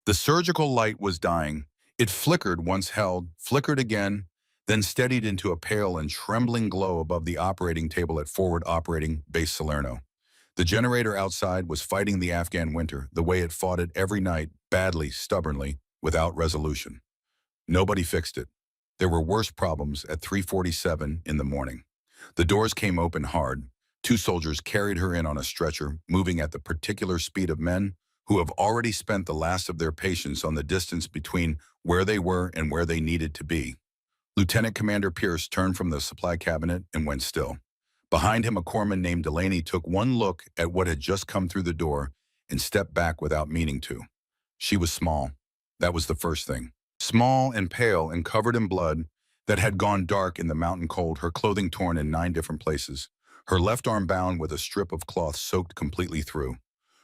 The surgical light was dying. It flickered once held, flickered again, then steadied into a pale and trembling glow above the operating table at Forward Operating Base Salerno. The generator outside was fighting the Afghan winter, the way it fought it every night, badly, stubbornly, without resolution. Nobody fixed it. There were worse problems at 3:47 in the morning. The doors came open hard. Two soldiers carried her in on a stretcher, moving at the particular speed of men who have already spent the last of their patience on the distance between where they were and where they needed to be. Lieutenant Commander Pierce turned from the supply cabinet and went still. Behind him, a corpsman named Delaney took one look at what had just come through the door and stepped back without meaning to. She was small. That was the first thing. Small and pale and covered in blood that had gone dark in the mountain cold, her clothing torn in 9 different places, her left arm bound with a strip of cloth soaked completely through.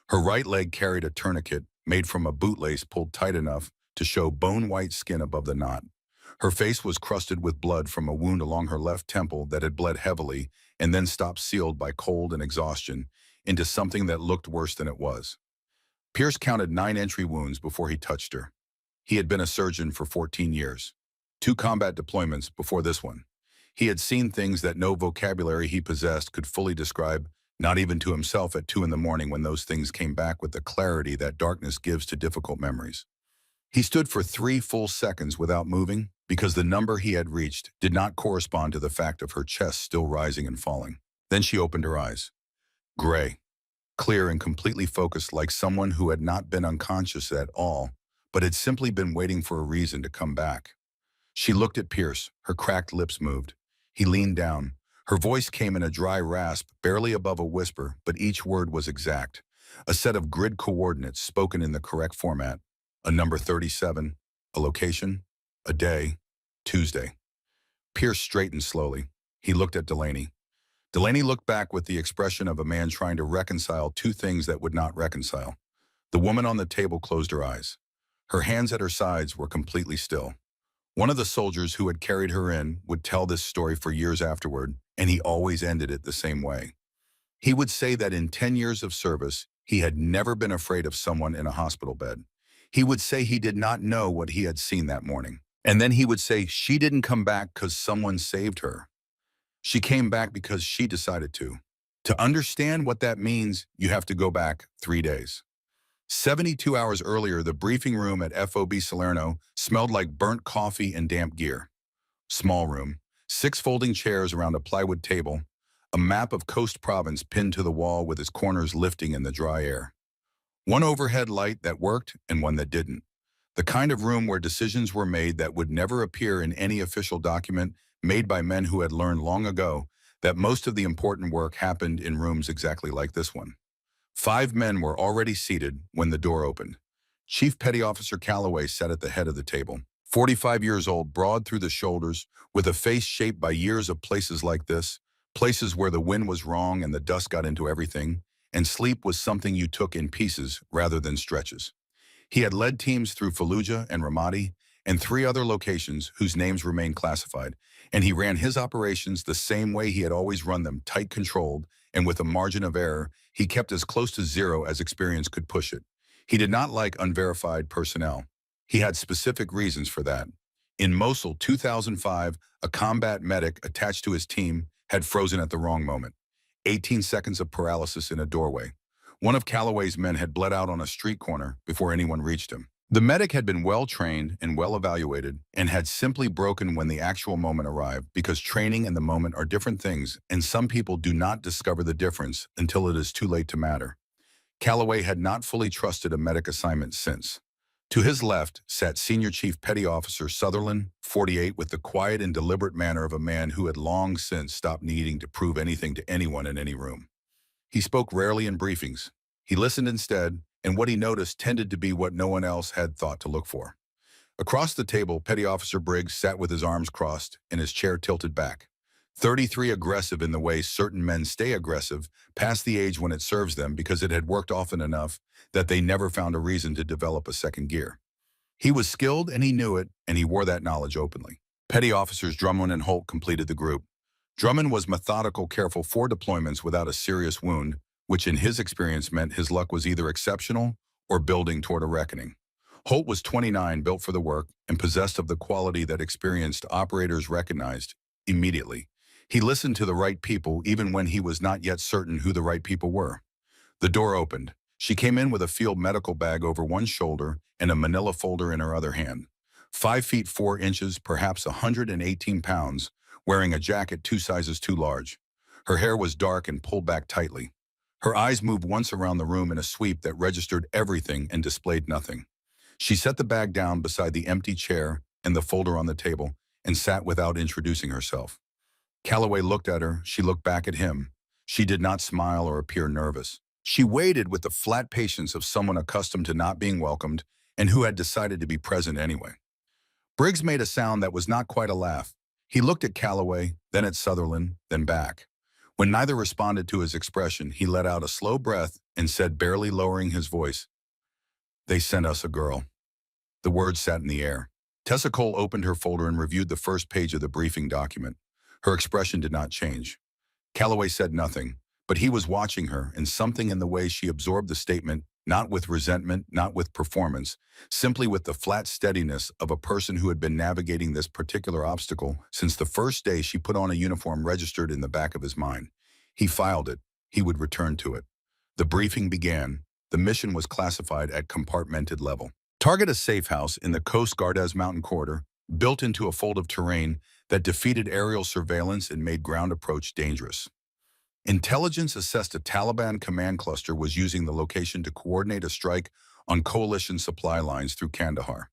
Her right leg carried a tourniquet made from a bootlace pulled tight enough to show bone-white skin above the knot. Her face was crusted with blood from a wound along her left temple that had bled heavily and then stopped, sealed by cold and exhaustion, into something that looked worse than it was. Pierce counted 9 entry wounds before he touched her. He had been a surgeon for 14 years. 2 combat deployments before this one. He had seen things that no vocabulary he possessed could fully describe, not even to himself at 2 in the morning when those things came back with the clarity that darkness gives to difficult memories. He stood for 3 full seconds without moving because the number he had reached did not correspond to the fact of her chest still rising and falling. Then she opened her eyes. Gray, clear and completely focused, like someone who had not been unconscious at all, but had simply been waiting for a reason to come back. She looked at Pierce. Her cracked lips moved. He leaned down. Her voice came in a dry rasp, barely above a whisper, but each word was exact. A set of grid coordinates spoken in the correct format. A number 37, a location, a day, Tuesday. Pierce straightened slowly. He looked at Delaney. Delaney looked back with the expression of a man trying to reconcile 2 things that would not reconcile. The woman on the table closed her eyes. Her hands at her sides were completely still. One of the soldiers who had carried her in would tell this story for years afterward, and he always ended it the same way. He would say that in 10 years of service, he had never been afraid of someone in a hospital bed. He would say he did not know what he had seen that morning. And then he would say she didn't come back because someone saved her. She came back because she decided to. To understand what that means, you have to go back 3 days. 72 hours earlier, the briefing room at FOB Salerno smelled like burnt coffee and damp gear. Small room, 6 folding chairs around a plywood table, a map of Coast Province pinned to the wall with its corners lifting in the dry air. One overhead light that worked and one that didn't. The kind of room where decisions were made that would never appear in any official document, made by men who had learned long ago that most of the important work happened in rooms exactly like this one. 5 men were already seated when the door opened. Chief Petty Officer Calloway sat at the head of the table. 45 years old, broad through the shoulders, with a face shaped by years of places like this, places where the wind was wrong and the dust got into everything, and sleep was something you took in pieces rather than stretches. He had led teams through Fallujah and Ramadi and 3 other locations whose names remain classified, and he ran his operations the same way he had always run them, tight controlled, and with a margin of error he kept as close to 0 as experience could push it. He did not like unverified personnel. He had specific reasons for that. In Mosul 2005, a combat medic attached to his team had frozen at the wrong moment. 18 seconds of paralysis in a doorway. One of Calloway's men had bled out on a street corner before anyone reached him. The medic had been well-trained and well-evaluated and had simply broken when the actual moment arrived, because training and the moment are different things, and some people do not discover the difference until it is too late to matter. Calloway had not fully trusted a medic assignment since. To his left sat Senior Chief Petty Officer Sutherland, 48, with the quiet and deliberate manner of a man who had long since stopped needing to prove anything to anyone in any room. He spoke rarely in briefings. He listened instead, and what he noticed tended to be what no one else had thought to look for. Across the table, Petty Officer Briggs sat with his arms crossed and his chair tilted back. 33, aggressive in the way certain men stay aggressive, past the age when it serves them because it had worked often enough that they never found a reason to develop a second gear. He was skilled and he knew it, and he wore that knowledge openly. Petty Officers Drummond and Holt completed the group. Drummond was methodical, careful, 4 deployments without a serious wound, which in his experience meant his luck was either exceptional or building toward a reckoning. Holt was 29, built for the work, and possessed of the quality that experienced operators recognized immediately. He listened to the right people even when he was not yet certain who the right people were. The door opened. She came in with a field medical bag over one shoulder and a manila folder in her other hand. 5 feet 4 inches, perhaps 118 pounds, wearing a jacket 2 sizes too large. Her hair was dark and pulled back tightly. Her eyes moved once around the room in a sweep that registered everything and displayed nothing. She set the bag down beside the empty chair and the folder on the table and sat without introducing herself. Calloway looked at her. She looked back at him. She did not smile or appear nervous. She waited with the flat patience of someone accustomed to not being welcomed and who had decided to be present anyway. Briggs made a sound that was not quite a laugh. He looked at Calloway, then at Sutherland, then back. When neither responded to his expression, he let out a slow breath and said, barely lowering his voice, "They sent us a girl." The words sat in the air. Tessa Cole opened her folder and reviewed the first page of the briefing document. Her expression did not change. Calloway said nothing, but he was watching her, and something in the way she absorbed the statement, not with resentment, not with performance, simply with the flat steadiness of a person who had been navigating this particular obstacle since the first day she put on a uniform, registered in the back of his mind. He filed it. He would return to it. The briefing began. The mission was classified at compartmented level. Target a safe house in the Coast Guard's mountain corridor, built into a fold of terrain that defeated aerial surveillance and made ground approach dangerous. Intelligence assessed a Taliban command cluster was using the location to coordinate a strike on coalition supply lines through Kandahar.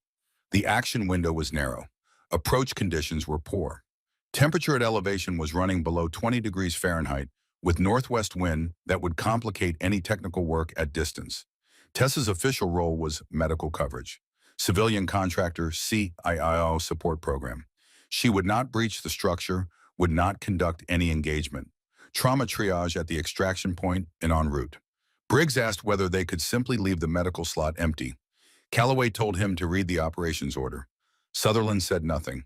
The action window was narrow. Approach conditions were poor. Temperature at elevation was running below 20 degrees Fahrenheit, with northwest wind that would complicate any technical work at distance. Tessa's official role was medical coverage, civilian contractor CIIO support program. She would not breach the structure, would not conduct any engagement. Trauma triage at the extraction point and en route. Briggs asked whether they could simply leave the medical slot empty. Calloway told him to read the operations order. Sutherland said nothing,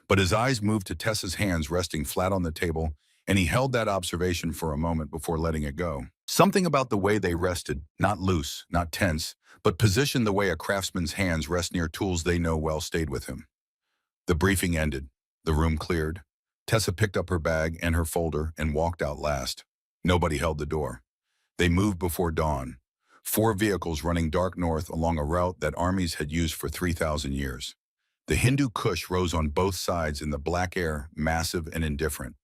but his eyes moved to Tessa's hands resting flat on the table, and he held that observation for a moment before letting it go. Something about the way they rested, not loose, not tense, but positioned the way a craftsman's hands rest near tools they know well, stayed with him. The briefing ended. The room cleared. Tessa picked up her bag and her folder and walked out last. Nobody held the door. They moved before dawn. 4 vehicles running dark north along a route that armies had used for 3,000 years. The Hindu Kush rose on both sides in the black air, massive and indifferent.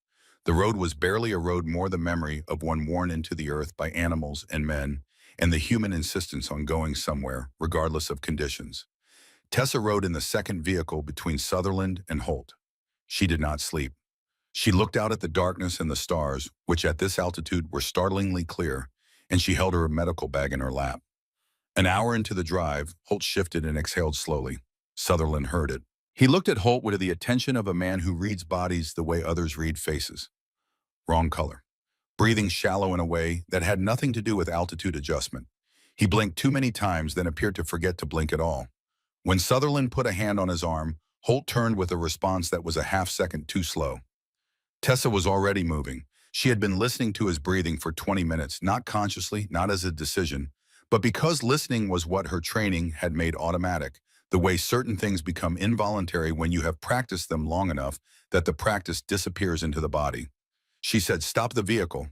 The road was barely a road, more the memory of one worn into the earth by animals and men, and the human insistence on going somewhere, regardless of conditions. Tessa rode in the second vehicle between Sutherland and Holt. She did not sleep. She looked out at the darkness and the stars, which at this altitude were startlingly clear, and she held her medical bag in her lap. An hour into the drive, Holt shifted and exhaled slowly. Sutherland heard it. He looked at Holt with the attention of a man who reads bodies the way others read faces. Wrong color. Breathing shallow in a way that had nothing to do with altitude adjustment. He blinked too many times, then appeared to forget to blink at all. When Sutherland put a hand on his arm, Holt turned with a response that was a half-second too slow. Tessa was already moving. She had been listening to his breathing for 20 minutes, not consciously, not as a decision, but because listening was what her training had made automatic, the way certain things become involuntary when you have practiced them long enough that the practice disappears into the body. She said, "Stop the vehicle."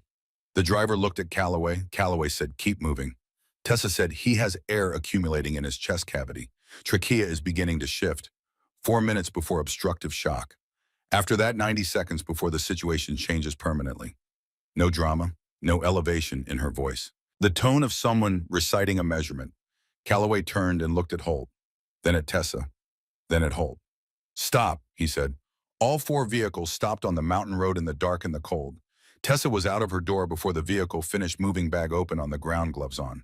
The driver looked at Calloway. Calloway said, "Keep moving." Tessa said, "He has air accumulating in his chest cavity. Trachea is beginning to shift." 4 minutes before obstructive shock. After that, 90 seconds before the situation changes permanently. No drama, no elevation in her voice. The tone of someone reciting a measurement. Calloway turned and looked at Holt, then at Tessa, then at Holt. "Stop," he said. All 4 vehicles stopped on the mountain road in the dark and the cold. Tessa was out of her door before the vehicle finished moving, bag open on the ground, gloves on.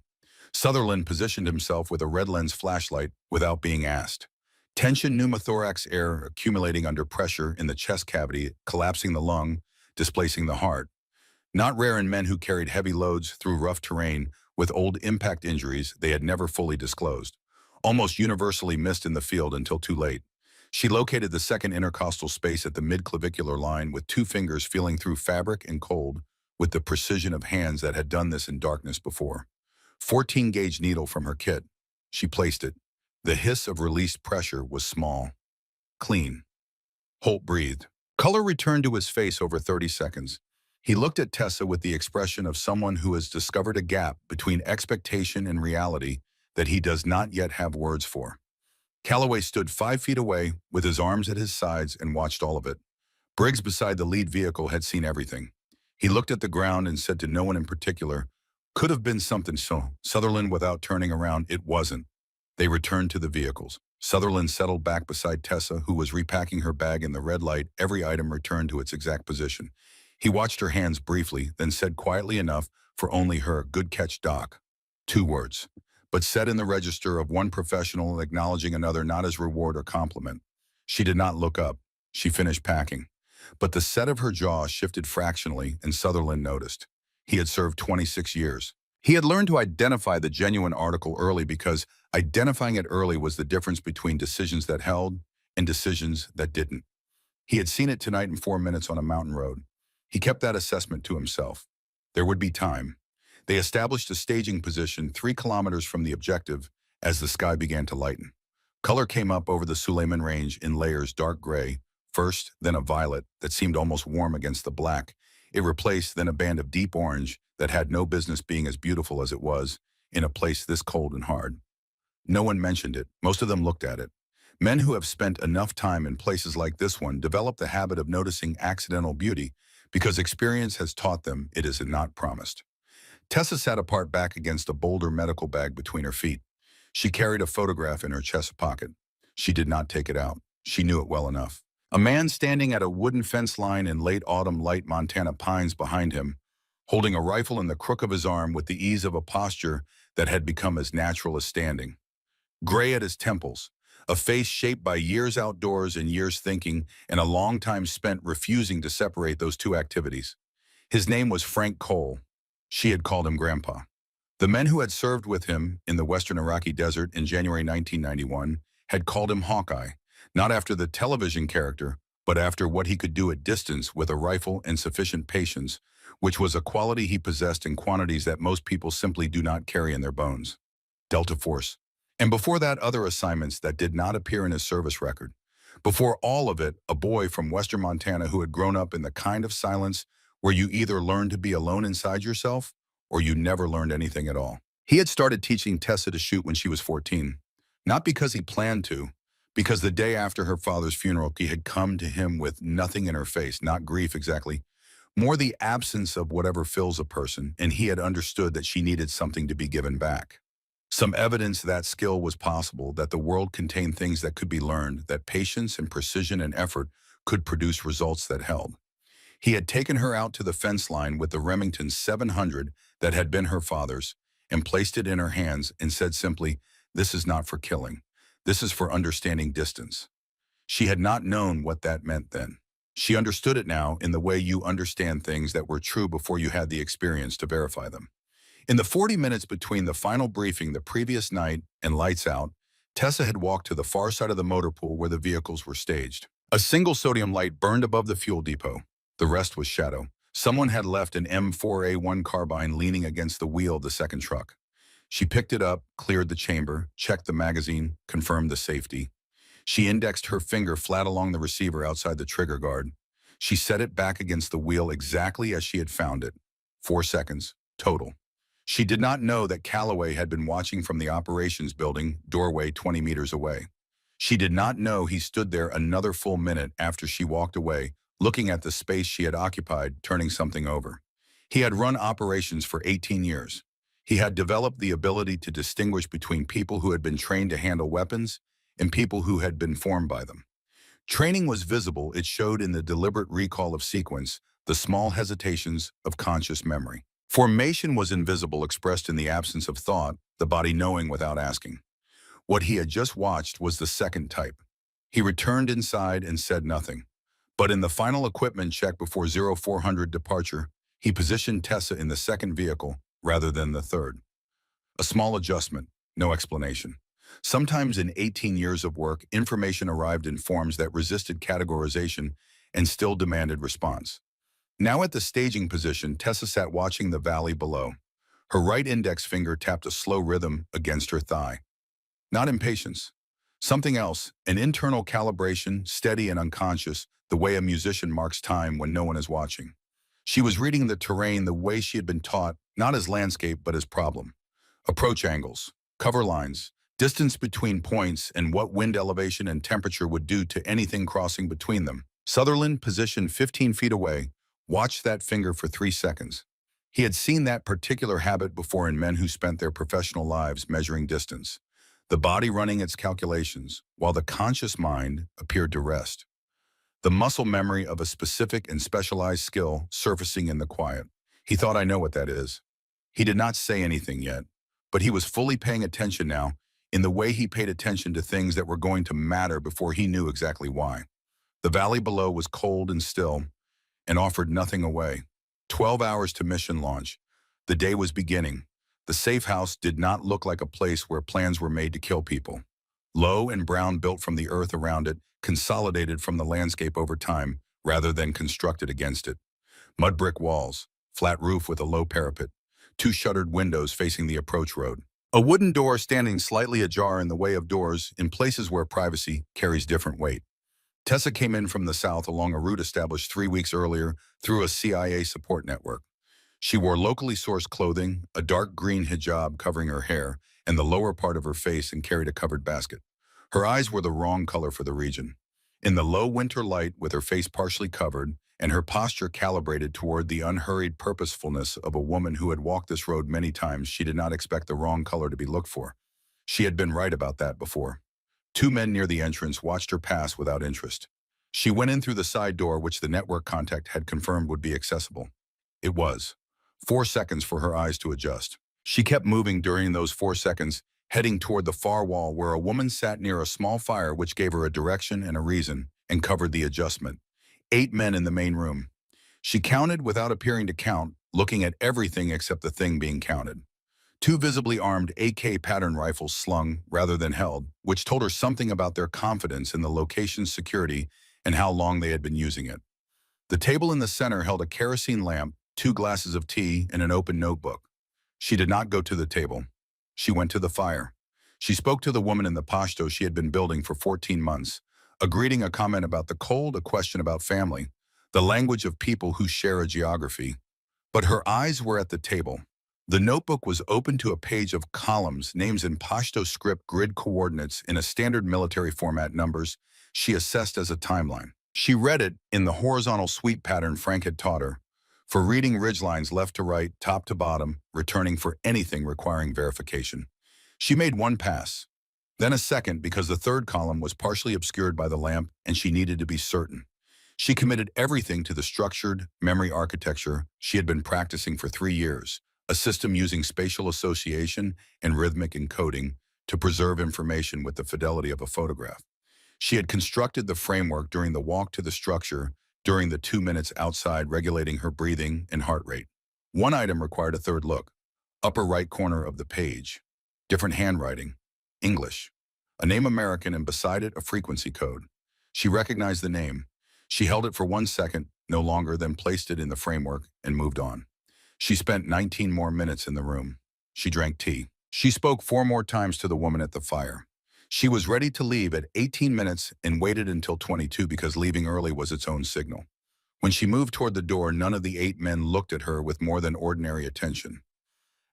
Sutherland positioned himself with a red lens flashlight without being asked. Tension, pneumothorax, air accumulating under pressure in the chest cavity, collapsing the lung, displacing the heart. Not rare in men who carried heavy loads through rough terrain with old impact injuries they had never fully disclosed. Almost universally missed in the field until too late. She located the second intercostal space at the mid-clavicular line with 2 fingers feeling through fabric and cold with the precision of hands that had done this in darkness before. 14-gauge needle from her kit. She placed it. The hiss of released pressure was small, clean. Holt breathed. Color returned to his face over 30 seconds. He looked at Tessa with the expression of someone who has discovered a gap between expectation and reality that he does not yet have words for. Calloway stood 5 feet away with his arms at his sides and watched all of it. Briggs beside the lead vehicle had seen everything. He looked at the ground and said to no one in particular, "Could have been something so." Sutherland, without turning around, "It wasn't." They returned to the vehicles. Sutherland settled back beside Tessa, who was repacking her bag in the red light. Every item returned to its exact position. He watched her hands briefly, then said quietly enough for only her, "Good catch, Doc." 2 words, but said in the register of one professional acknowledging another, not as reward or compliment. She did not look up. She finished packing. But the set of her jaw shifted fractionally, and Sutherland noticed. He had served 26 years. He had learned to identify the genuine article early because identifying it early was the difference between decisions that held and decisions that didn't. He had seen it tonight in 4 minutes on a mountain road. He kept that assessment to himself. There would be time. They established a staging position 3 kilometers from the objective as the sky began to lighten. Color came up over the Suleiman Range in layers dark gray, first, then a violet that seemed almost warm against the black. It replaced then a band of deep orange that had no business being as beautiful as it was in a place this cold and hard. No one mentioned it. Most of them looked at it. Men who have spent enough time in places like this one develop the habit of noticing accidental beauty because experience has taught them it is not promised. Tessa sat apart back against a boulder medical bag between her feet. She carried a photograph in her chest pocket. She did not take it out. She knew it well enough. A man standing at a wooden fence line in late autumn light Montana pines behind him, holding a rifle in the crook of his arm with the ease of a posture that had become as natural as standing. Gray at his temples, a face shaped by years outdoors and years thinking, and a long time spent refusing to separate those two activities. His name was Frank Cole. She had called him Grandpa. The men who had served with him in the western Iraqi desert in January 1991 had called him Hawkeye, not after the television character, but after what he could do at distance with a rifle and sufficient patience, which was a quality he possessed in quantities that most people simply do not carry in their bones. Delta Force. And before that, other assignments that did not appear in his service record. Before all of it, a boy from western Montana who had grown up in the kind of silence where you either learned to be alone inside yourself or you never learned anything at all. He had started teaching Tessa to shoot when she was 14. Not because he planned to, because the day after her father's funeral, he had come to him with nothing in her face, not grief exactly, more the absence of whatever fills a person, and he had understood that she needed something to be given back. Some evidence that skill was possible, that the world contained things that could be learned, that patience and precision and effort could produce results that held. He had taken her out to the fence line with the Remington 700 that had been her father's and placed it in her hands and said simply, "This is not for killing. This is for understanding distance." She had not known what that meant then. She understood it now in the way you understand things that were true before you had the experience to verify them. In the 40 minutes between the final briefing the previous night and lights out, Tessa had walked to the far side of the motor pool where the vehicles were staged. A single sodium light burned above the fuel depot. The rest was shadow. Someone had left an M4A1 carbine leaning against the wheel of the second truck. She picked it up, cleared the chamber, checked the magazine, confirmed the safety. She indexed her finger flat along the receiver outside the trigger guard. She set it back against the wheel exactly as she had found it. 4 seconds, total. She did not know that Calloway had been watching from the operations building, doorway 20 meters away. She did not know he stood there another full minute after she walked away, looking at the space she had occupied, turning something over. He had run operations for 18 years. He had developed the ability to distinguish between people who had been trained to handle weapons and people who had been formed by them. Training was visible. It showed in the deliberate recall of sequence, the small hesitations of conscious memory. Formation was invisible, expressed in the absence of thought, the body knowing without asking. What he had just watched was the second type. He returned inside and said nothing. But in the final equipment check before 0400 departure, he positioned Tessa in the second vehicle rather than the third. A small adjustment, no explanation. Sometimes in 18 years of work, information arrived in forms that resisted categorization and still demanded response. Now at the staging position, Tessa sat watching the valley below. Her right index finger tapped a slow rhythm against her thigh. Not impatience. Something else, an internal calibration, steady and unconscious, the way a musician marks time when no one is watching. She was reading the terrain the way she had been taught, not as landscape but as problem. Approach angles, cover lines, distance between points, and what wind elevation and temperature would do to anything crossing between them. Sutherland, positioned 15 feet away, watched that finger for 3 seconds. He had seen that particular habit before in men who spent their professional lives measuring distance, the body running its calculations, while the conscious mind appeared to rest. The muscle memory of a specific and specialized skill surfacing in the quiet. He thought, I know what that is. He did not say anything yet, but he was fully paying attention now in the way he paid attention to things that were going to matter before he knew exactly why. The valley below was cold and still and offered nothing away. 12 hours to mission launch. The day was beginning. The safe house did not look like a place where plans were made to kill people. Low and brown, built from the earth around it, consolidated from the landscape over time, rather than constructed against it. Mud brick walls, flat roof with a low parapet, two shuttered windows facing the approach road. A wooden door standing slightly ajar in the way of doors in places where privacy carries different weight. Tessa came in from the south along a route established 3 weeks earlier through a CIA support network. She wore locally sourced clothing, a dark green hijab covering her hair and the lower part of her face, and carried a covered basket. Her eyes were the wrong color for the region. In the low winter light, with her face partially covered and her posture calibrated toward the unhurried purposefulness of a woman who had walked this road many times, she did not expect the wrong color to be looked for. She had been right about that before. Two men near the entrance watched her pass without interest. She went in through the side door, which the network contact had confirmed would be accessible. It was. 4 seconds for her eyes to adjust. She kept moving during those 4 seconds, heading toward the far wall where a woman sat near a small fire, which gave her a direction and a reason and covered the adjustment. 8 men in the main room. She counted without appearing to count, looking at everything except the thing being counted. Two visibly armed AK pattern rifles slung rather than held, which told her something about their confidence in the location's security and how long they had been using it. The table in the center held a kerosene lamp, 2 glasses of tea, and an open notebook. She did not go to the table. She went to the fire. She spoke to the woman in the Pashto she had been building for 14 months, a greeting, a comment about the cold, a question about family, the language of people who share a geography. But her eyes were at the table. The notebook was open to a page of columns, names in Pashto script, grid coordinates in a standard military format, numbers she assessed as a timeline. She read it in the horizontal sweep pattern Frank had taught her, for reading ridgelines left to right, top to bottom, returning for anything requiring verification. She made one pass, then a second, because the third column was partially obscured by the lamp and she needed to be certain. She committed everything to the structured memory architecture she had been practicing for 3 years, a system using spatial association and rhythmic encoding to preserve information with the fidelity of a photograph. She had constructed the framework during the walk to the structure, during the 2 minutes outside, regulating her breathing and heart rate. One item required a third look. Upper right corner of the page. Different handwriting. English. A name American, and beside it a frequency code. She recognized the name. She held it for 1 second, no longer, then placed it in the framework and moved on. She spent 19 more minutes in the room. She drank tea. She spoke 4 more times to the woman at the fire. She was ready to leave at 18 minutes and waited until 22 because leaving early was its own signal. When she moved toward the door, none of the 8 men looked at her with more than ordinary attention.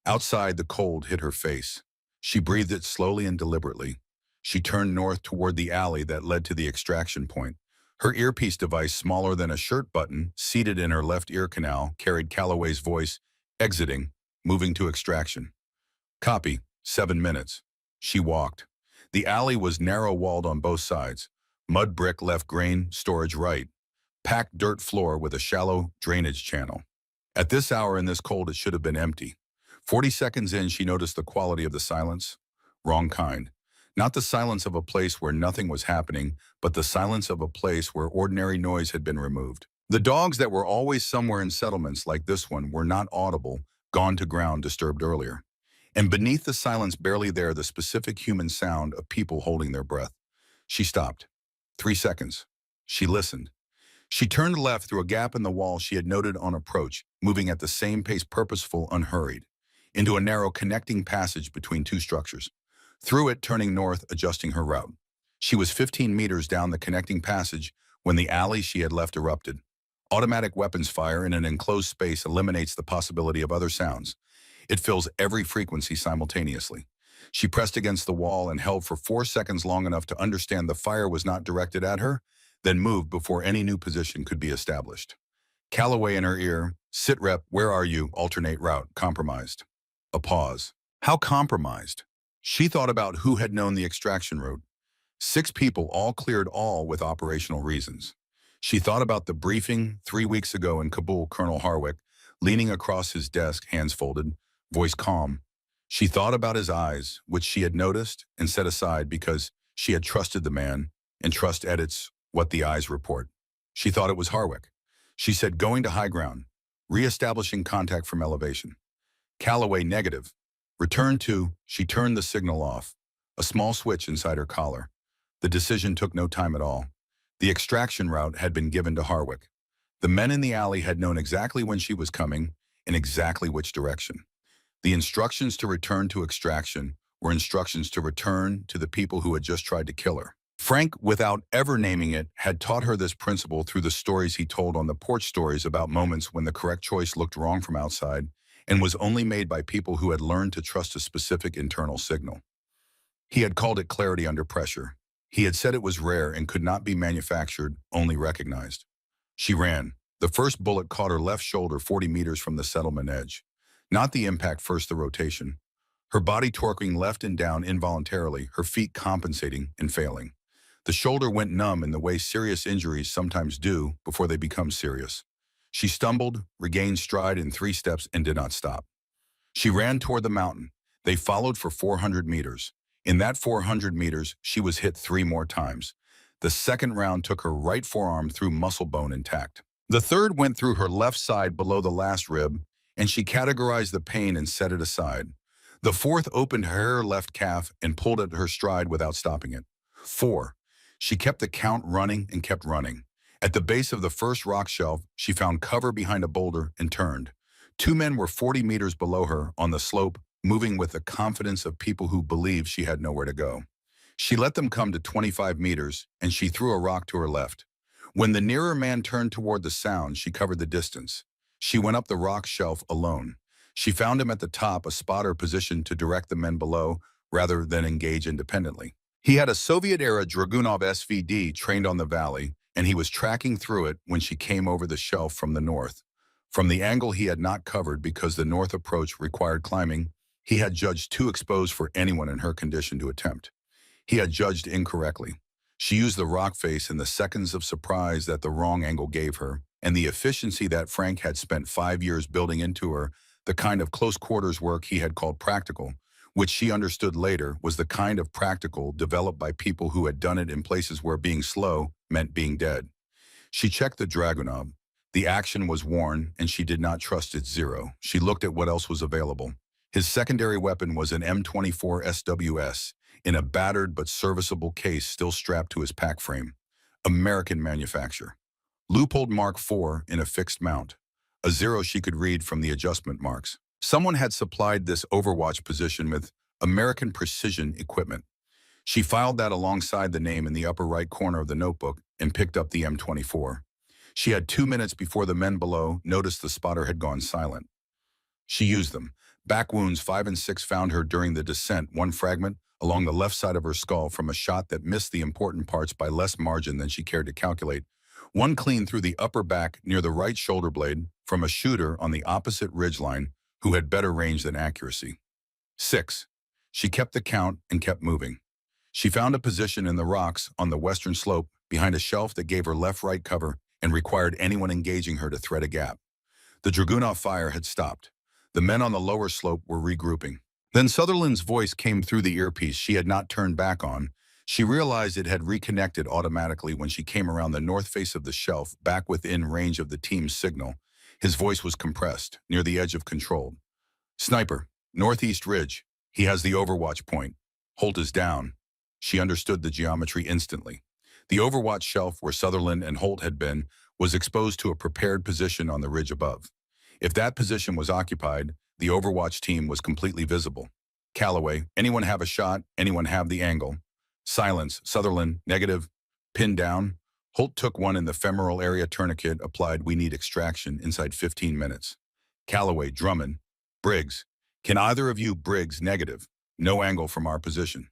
Outside, the cold hit her face. She breathed it slowly and deliberately. She turned north toward the alley that led to the extraction point. Her earpiece device, smaller than a shirt button, seated in her left ear canal, carried Calloway's voice, exiting, moving to extraction. Copy, 7 minutes. She walked. The alley was narrow-walled on both sides. Mud brick left, grain storage right. Packed dirt floor with a shallow drainage channel. At this hour in this cold, it should have been empty. 40 seconds in, she noticed the quality of the silence. Wrong kind. Not the silence of a place where nothing was happening, but the silence of a place where ordinary noise had been removed. The dogs that were always somewhere in settlements like this one were not audible, gone to ground, disturbed earlier. And beneath the silence, barely there, the specific human sound of people holding their breath. She stopped. 3 seconds. She listened. She turned left through a gap in the wall she had noted on approach, moving at the same pace, purposeful, unhurried, into a narrow connecting passage between 2 structures. through it turning north, adjusting her route. She was 15 meters down the connecting passage when the alley she had left erupted. Automatic weapons fire in an enclosed space eliminates the possibility of other sounds. It fills every frequency simultaneously. She pressed against the wall and held for 4 seconds long enough to understand the fire was not directed at her, then moved before any new position could be established. Calloway in her ear, "Sit rep, where are you? Alternate route, compromised." A pause. How compromised? She thought about who had known the extraction route. 6 people, all cleared, all with operational reasons. She thought about the briefing 3 weeks ago in Kabul, Colonel Harwick, leaning across his desk, hands folded, voice calm. She thought about his eyes, which she had noticed and set aside because she had trusted the man, and trust edits what the eyes report. She thought it was Harwick. She said, going to high ground, re-establishing contact from elevation. Calloway, negative. Return to, she turned the signal off, a small switch inside her collar. The decision took no time at all. The extraction route had been given to Harwick. The men in the alley had known exactly when she was coming and exactly which direction. The instructions to return to extraction were instructions to return to the people who had just tried to kill her. Frank, without ever naming it, had taught her this principle through the stories he told on the porch, stories about moments when the correct choice looked wrong from outside and was only made by people who had learned to trust a specific internal signal. He had called it clarity under pressure. He had said it was rare and could not be manufactured, only recognized. She ran. The first bullet caught her left shoulder 40 meters from the settlement edge. Not the impact, first the rotation. Her body torquing left and down involuntarily, her feet compensating and failing. The shoulder went numb in the way serious injuries sometimes do before they become serious. She stumbled, regained stride in 3 steps, and did not stop. She ran toward the mountain. They followed for 400 meters. In that 400 meters, she was hit 3 more times. The second round took her right forearm through muscle bone intact. The third went through her left side below the last rib, and she categorized the pain and set it aside. The fourth opened her left calf and pulled at her stride without stopping it. 4. She kept the count running and kept running. At the base of the first rock shelf, she found cover behind a boulder and turned. 2 men were 40 meters below her on the slope, moving with the confidence of people who believed she had nowhere to go. She let them come to 25 meters, and she threw a rock to her left. When the nearer man turned toward the sound, she covered the distance. She went up the rock shelf alone. She found him at the top, a spotter positioned to direct the men below rather than engage independently. He had a Soviet-era Dragunov SVD trained on the valley, and he was tracking through it when she came over the shelf from the north. From the angle he had not covered because the north approach required climbing, he had judged too exposed for anyone in her condition to attempt. He had judged incorrectly. She used the rock face in the seconds of surprise that the wrong angle gave her, and the efficiency that Frank had spent 5 years building into her, the kind of close-quarters work he had called practical, which she understood later was the kind of practical developed by people who had done it in places where being slow meant being dead. She checked the Dragunov. The action was worn, and she did not trust its zero. She looked at what else was available. His secondary weapon was an M24 SWS, in a battered but serviceable case still strapped to his pack frame. American manufacture. Leupold Mark IV in a fixed mount. A zero she could read from the adjustment marks. Someone had supplied this Overwatch position with American precision equipment. She filed that alongside the name in the upper right corner of the notebook and picked up the M24. She had 2 minutes before the men below noticed the spotter had gone silent. She used them. Back wounds 5 and 6 found her during the descent, one fragment along the left side of her skull from a shot that missed the important parts by less margin than she cared to calculate. One clean through the upper back near the right shoulder blade from a shooter on the opposite ridgeline who had better range than accuracy. 6. She kept the count and kept moving. She found a position in the rocks on the western slope behind a shelf that gave her left-right cover and required anyone engaging her to thread a gap. The Dragunov fire had stopped. The men on the lower slope were regrouping. Then Sutherland's voice came through the earpiece she had not turned back on. She realized it had reconnected automatically when she came around the north face of the shelf, back within range of the team's signal. His voice was compressed, near the edge of control. "Sniper, northeast ridge. He has the overwatch point. Holt is down." She understood the geometry instantly. The overwatch shelf where Sutherland and Holt had been was exposed to a prepared position on the ridge above. If that position was occupied, the overwatch team was completely visible. Calloway, anyone have a shot? Anyone have the angle? Silence. Sutherland, negative. Pinned down. Holt took one in the femoral area tourniquet, applied we need extraction inside 15 minutes. Calloway, Drummond, Briggs. Can either of you Briggs, negative. No angle from our position.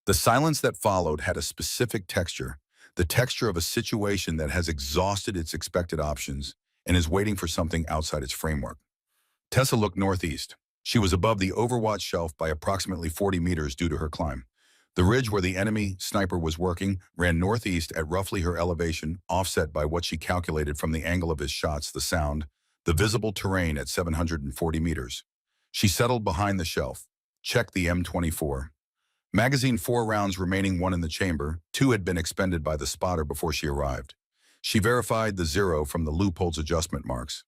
The silence that followed had a specific texture, the texture of a situation that has exhausted its expected options and is waiting for something outside its framework. Tessa looked northeast. She was above the overwatch shelf by approximately 40 meters due to her climb. The ridge where the enemy sniper was working ran northeast at roughly her elevation, offset by what she calculated from the angle of his shots, the sound, the visible terrain at 740 meters. She settled behind the shelf, checked the M24. Magazine 4 rounds remaining, one in the chamber, 2 had been expended by the spotter before she arrived. She verified the 0 from the loophole's adjustment marks.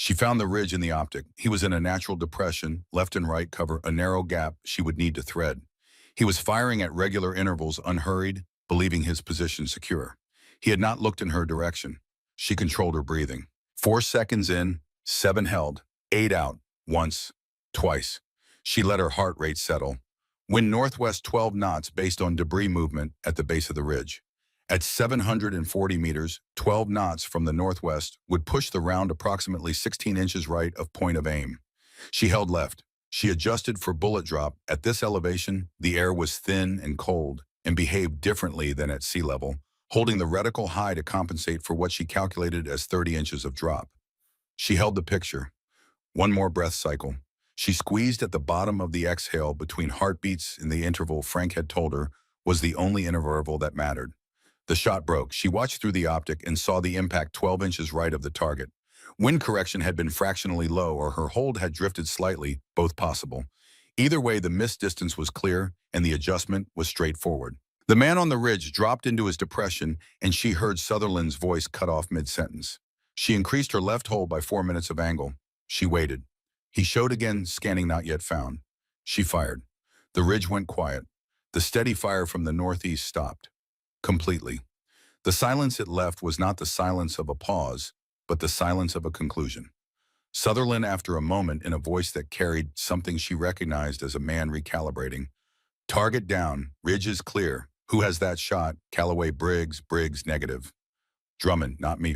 She found the ridge in the optic. He was in a natural depression, left and right cover a narrow gap she would need to thread. He was firing at regular intervals, unhurried, believing his position secure. He had not looked in her direction. She controlled her breathing. 4 seconds in, 7 held, 8 out, once, twice. She let her heart rate settle. Wind northwest 12 knots based on debris movement at the base of the ridge. At 740 meters, 12 knots from the northwest would push the round approximately 16 inches right of point of aim. She held left. She adjusted for bullet drop. At this elevation, the air was thin and cold and behaved differently than at sea level, holding the reticle high to compensate for what she calculated as 30 inches of drop. She held the picture. One more breath cycle. She squeezed at the bottom of the exhale between heartbeats in the interval Frank had told her was the only interval that mattered. The shot broke. She watched through the optic and saw the impact 12 inches right of the target. Wind correction had been fractionally low or her hold had drifted slightly, both possible. Either way, the missed distance was clear and the adjustment was straightforward. The man on the ridge dropped into his depression and she heard Sutherland's voice cut off mid-sentence. She increased her left hold by 4 minutes of angle. She waited. He showed again, scanning not yet found. She fired. The ridge went quiet. The steady fire from the northeast stopped. Completely. The silence it left was not the silence of a pause, but the silence of a conclusion. Sutherland, after a moment, in a voice that carried something she recognized as a man recalibrating. Target down. Ridge is clear. Who has that shot? Calloway, Briggs. Briggs, negative. Drummond, not me.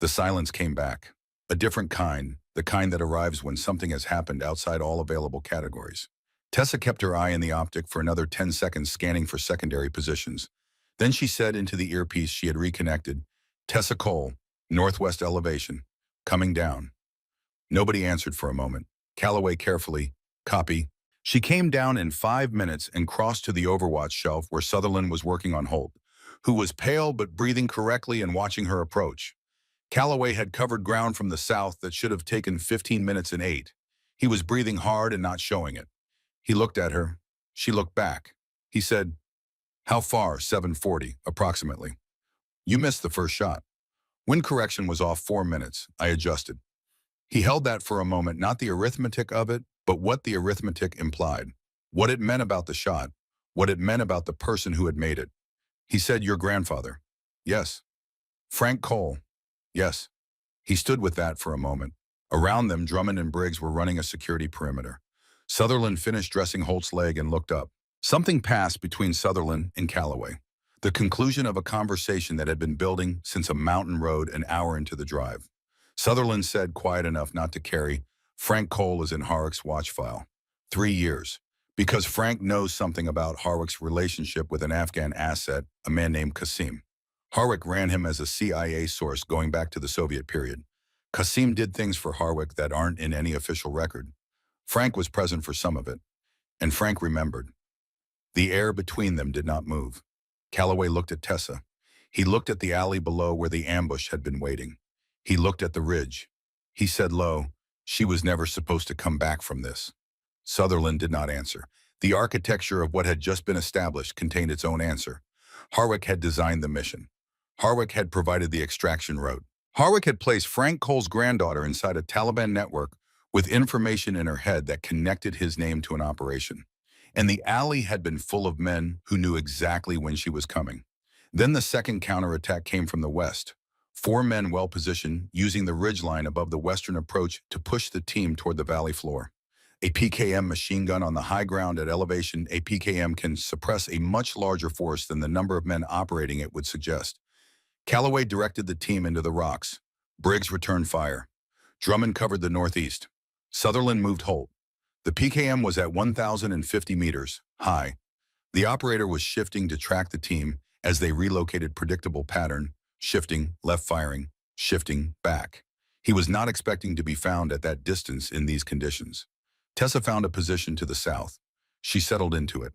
The silence came back. A different kind, the kind that arrives when something has happened outside all available categories. Tessa kept her eye in the optic for another 10 seconds, scanning for secondary positions. Then she said into the earpiece she had reconnected, Tessa Cole, northwest elevation, coming down. Nobody answered for a moment. Calloway carefully, copy. She came down in 5 minutes and crossed to the overwatch shelf where Sutherland was working on Holt, who was pale but breathing correctly and watching her approach. Calloway had covered ground from the south that should have taken 15 minutes in 8. He was breathing hard and not showing it. He looked at her. She looked back. He said, how far? 740, approximately. You missed the first shot. Wind correction was off 4 minutes. I adjusted. He held that for a moment, not the arithmetic of it, but what the arithmetic implied. What it meant about the shot. What it meant about the person who had made it. He said, your grandfather. Yes. Frank Cole. Yes. He stood with that for a moment. Around them, Drummond and Briggs were running a security perimeter. Sutherland finished dressing Holt's leg and looked up. Something passed between Sutherland and Calloway. The conclusion of a conversation that had been building since a mountain road an hour into the drive. Sutherland said, quiet enough not to carry, Frank Cole is in Harwick's watch file. 3 years. Because Frank knows something about Harwick's relationship with an Afghan asset, a man named Qasim. Harwick ran him as a CIA source going back to the Soviet period. Qasim did things for Harwick that aren't in any official record. Frank was present for some of it. And Frank remembered. The air between them did not move. Calloway looked at Tessa. He looked at the alley below where the ambush had been waiting. He looked at the ridge. He said low, she was never supposed to come back from this. Sutherland did not answer. The architecture of what had just been established contained its own answer. Harwick had designed the mission. Harwick had provided the extraction route. Harwick had placed Frank Cole's granddaughter inside a Taliban network with information in her head that connected his name to an operation. And the alley had been full of men who knew exactly when she was coming. Then the second counterattack came from the west. 4 men well-positioned, using the ridgeline above the western approach to push the team toward the valley floor. A PKM machine gun on the high ground at elevation. A PKM can suppress a much larger force than the number of men operating it would suggest. Calloway directed the team into the rocks. Briggs returned fire. Drummond covered the northeast. Sutherland moved Holt. The PKM was at 1,050 meters high. The operator was shifting to track the team as they relocated predictable pattern, shifting, left firing, shifting, back. He was not expecting to be found at that distance in these conditions. Tessa found a position to the south. She settled into it.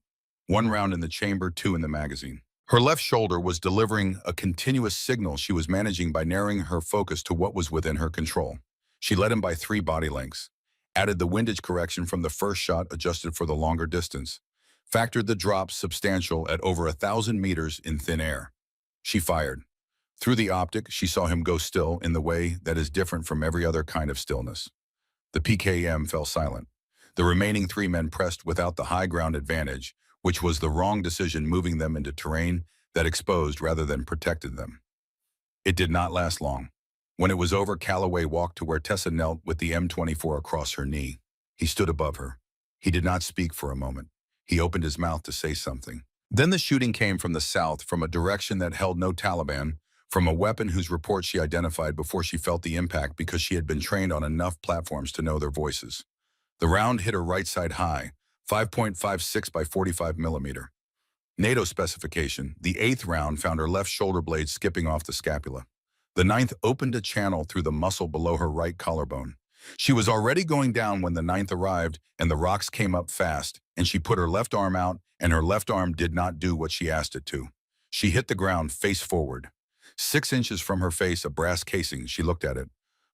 1 round in the chamber, 2 in the magazine. Her left shoulder was delivering a continuous signal she was managing by narrowing her focus to what was within her control. She led him by 3 body lengths, added the windage correction from the first shot adjusted for the longer distance, factored the drop substantial at over 1,000 meters in thin air. She fired. Through the optic, she saw him go still in the way that is different from every other kind of stillness. The PKM fell silent. The remaining 3 men pressed without the high ground advantage, which was the wrong decision, moving them into terrain that exposed rather than protected them. It did not last long. When it was over, Calloway walked to where Tessa knelt with the M24 across her knee. He stood above her. He did not speak for a moment. He opened his mouth to say something. Then the shooting came from the south, from a direction that held no Taliban, from a weapon whose report she identified before she felt the impact because she had been trained on enough platforms to know their voices. The round hit her right side high, 5.56 by 45 millimeter. NATO specification, the 8th round found her left shoulder blade skipping off the scapula. The 9th opened a channel through the muscle below her right collarbone. She was already going down when the 9th arrived, and the rocks came up fast, and she put her left arm out, and her left arm did not do what she asked it to. She hit the ground face forward. 6 inches from her face, a brass casing. She looked at it.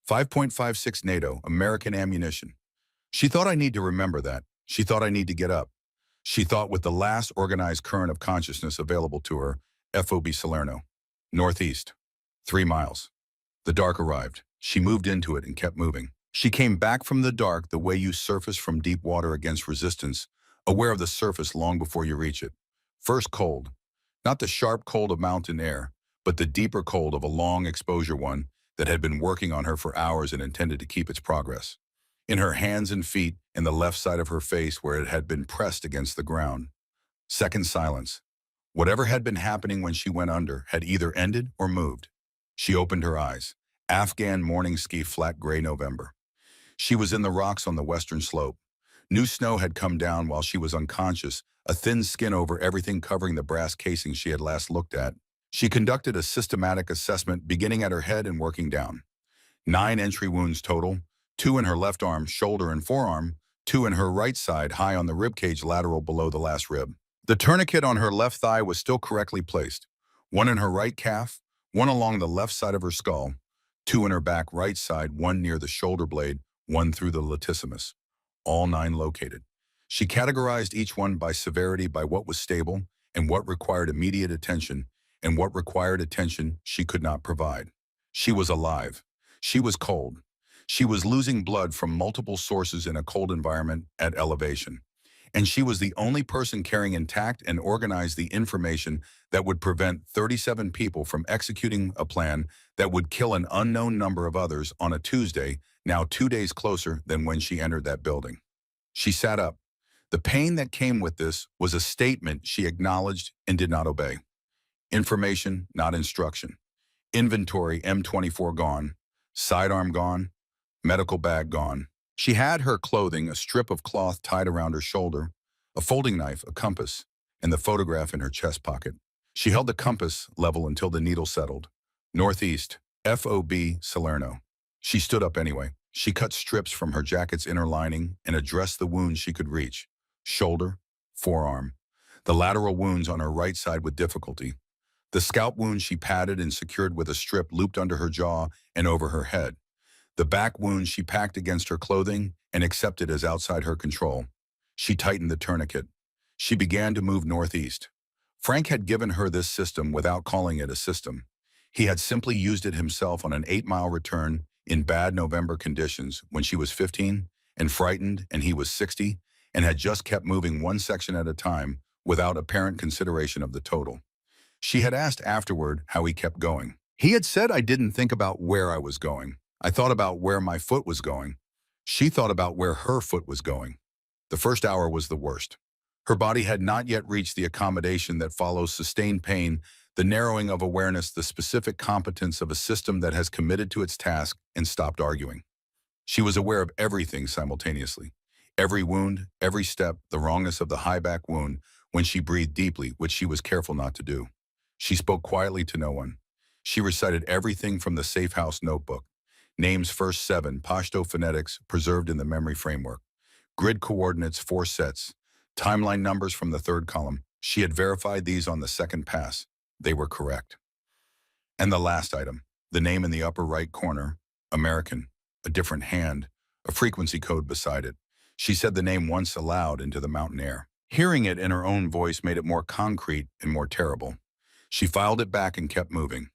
5.56 NATO, American ammunition. She thought, I need to remember that. She thought, I need to get up. She thought, with the last organized current of consciousness available to her, FOB Salerno. Northeast. 3 miles. The dark arrived. She moved into it and kept moving. She came back from the dark the way you surface from deep water against resistance, aware of the surface long before you reach it. First cold. Not the sharp cold of mountain air, but the deeper cold of a long exposure one that had been working on her for hours and intended to keep its progress. In her hands and feet, in the left side of her face where it had been pressed against the ground. Second silence. Whatever had been happening when she went under had either ended or moved. She opened her eyes. Afghan morning ski, flat gray November. She was in the rocks on the western slope. New snow had come down while she was unconscious, a thin skin over everything covering the brass casing she had last looked at. She conducted a systematic assessment beginning at her head and working down. 9 entry wounds total, 2 in her left arm, shoulder, and forearm, 2 in her right side, high on the ribcage lateral below the last rib. The tourniquet on her left thigh was still correctly placed. 1 in her right calf, 1 along the left side of her skull, 2 in her back right side, 1 near the shoulder blade, 1 through the latissimus. All 9 located. She categorized each one by severity, by what was stable and what required immediate attention, and what required attention she could not provide. She was alive. She was cold. She was losing blood from multiple sources in a cold environment at elevation. And she was the only person carrying intact and organized the information that would prevent 37 people from executing a plan that would kill an unknown number of others on a Tuesday, now 2 days closer than when she entered that building. She sat up. The pain that came with this was a statement she acknowledged and did not obey. Information, not instruction. Inventory, M24 gone. Sidearm gone. Medical bag gone. She had her clothing, a strip of cloth tied around her shoulder, a folding knife, a compass, and the photograph in her chest pocket. She held the compass level until the needle settled. Northeast, FOB Salerno. She stood up anyway. She cut strips from her jacket's inner lining and addressed the wounds she could reach. Shoulder, forearm. The lateral wounds on her right side with difficulty. The scalp wound she padded and secured with a strip looped under her jaw and over her head. The back wound she packed against her clothing and accepted as outside her control. She tightened the tourniquet. She began to move northeast. Frank had given her this system without calling it a system. He had simply used it himself on an 8-mile return in bad November conditions when she was 15 and frightened and he was 60 and had just kept moving one section at a time without apparent consideration of the total. She had asked afterward how he kept going. He had said, I didn't think about where I was going. I thought about where my foot was going. She thought about where her foot was going. The first hour was the worst. Her body had not yet reached the accommodation that follows sustained pain, the narrowing of awareness, the specific competence of a system that has committed to its task and stopped arguing. She was aware of everything simultaneously. Every wound, every step, the wrongness of the high back wound when she breathed deeply, which she was careful not to do. She spoke quietly to no one. She recited everything from the safe house notebook. Names first seven, Pashto phonetics preserved in the memory framework. Grid coordinates, four sets. Timeline numbers from the third column. She had verified these on the second pass. They were correct. And the last item, the name in the upper right corner, American, a different hand, a frequency code beside it. She said the name once aloud into the mountain air. Hearing it in her own voice made it more concrete and more terrible. She filed it back and kept moving.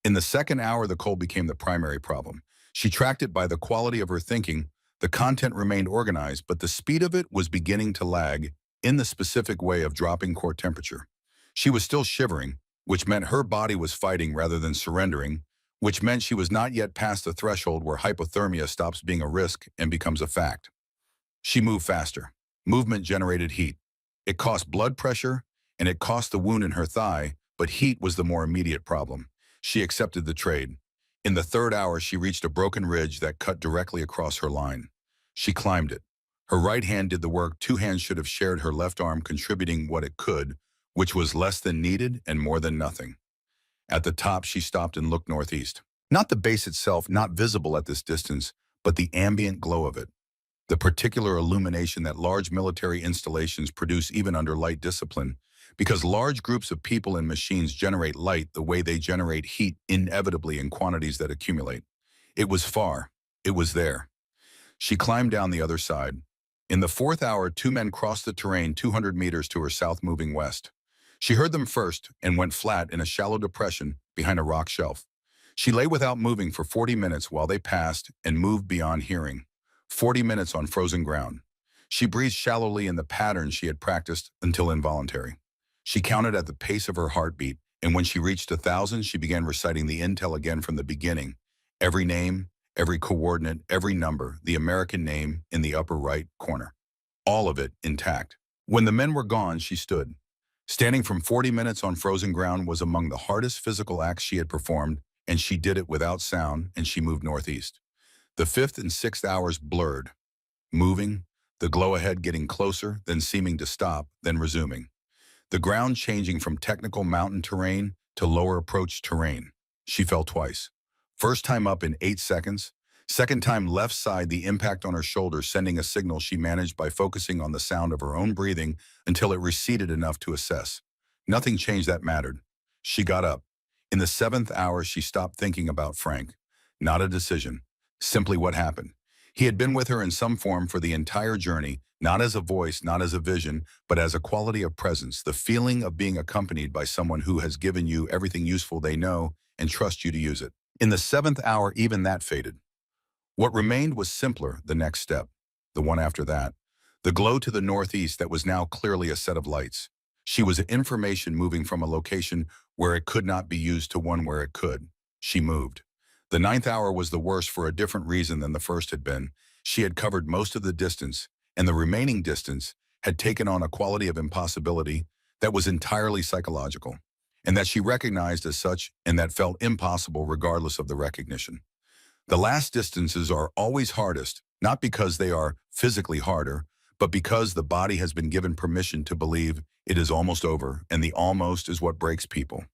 In the second hour, the cold became the primary problem. She tracked it by the quality of her thinking. The content remained organized, but the speed of it was beginning to lag in the specific way of dropping core temperature. She was still shivering, which meant her body was fighting rather than surrendering, which meant she was not yet past the threshold where hypothermia stops being a risk and becomes a fact. She moved faster. Movement generated heat. It cost blood pressure, and it cost the wound in her thigh, but heat was the more immediate problem. She accepted the trade. In the third hour, she reached a broken ridge that cut directly across her line. She climbed it. Her right hand did the work. Two hands should have shared, her left arm contributing what it could, which was less than needed and more than nothing. At the top, she stopped and looked northeast. Not the base itself, not visible at this distance, but the ambient glow of it. The particular illumination that large military installations produce even under light discipline, because large groups of people and machines generate light the way they generate heat inevitably in quantities that accumulate. It was far. It was there. She climbed down the other side. In the fourth hour, two men crossed the terrain 200 meters to her south, moving west. She heard them first and went flat in a shallow depression behind a rock shelf. She lay without moving for 40 minutes while they passed and moved beyond hearing. 40 minutes on frozen ground. She breathed shallowly in the pattern she had practiced until involuntary. She counted at the pace of her heartbeat, and when she reached 1,000, she began reciting the intel again from the beginning. Every name, every coordinate, every number, the American name in the upper right corner. All of it intact. When the men were gone, she stood. Standing from 40 minutes on frozen ground was among the hardest physical acts she had performed, and she did it without sound, and she moved northeast. The fifth and sixth hours blurred, moving, the glow ahead getting closer, then seeming to stop, then resuming. The ground changing from technical mountain terrain to lower approach terrain. She fell twice. First time up in 8 seconds. Second time left side, the impact on her shoulder sending a signal she managed by focusing on the sound of her own breathing until it receded enough to assess. Nothing changed that mattered. She got up. In the seventh hour, she stopped thinking about Frank. Not a decision. Simply what happened. He had been with her in some form for the entire journey, not as a voice, not as a vision, but as a quality of presence, the feeling of being accompanied by someone who has given you everything useful they know and trust you to use it. In the seventh hour, even that faded. What remained was simpler, the next step, the one after that. The glow to the northeast that was now clearly a set of lights. She was information moving from a location where it could not be used to one where it could. She moved. The ninth hour was the worst for a different reason than the first had been. She had covered most of the distance, and the remaining distance had taken on a quality of impossibility that was entirely psychological, and that she recognized as such and that felt impossible regardless of the recognition. The last distances are always hardest, not because they are physically harder, but because the body has been given permission to believe it is almost over, and the almost is what breaks people.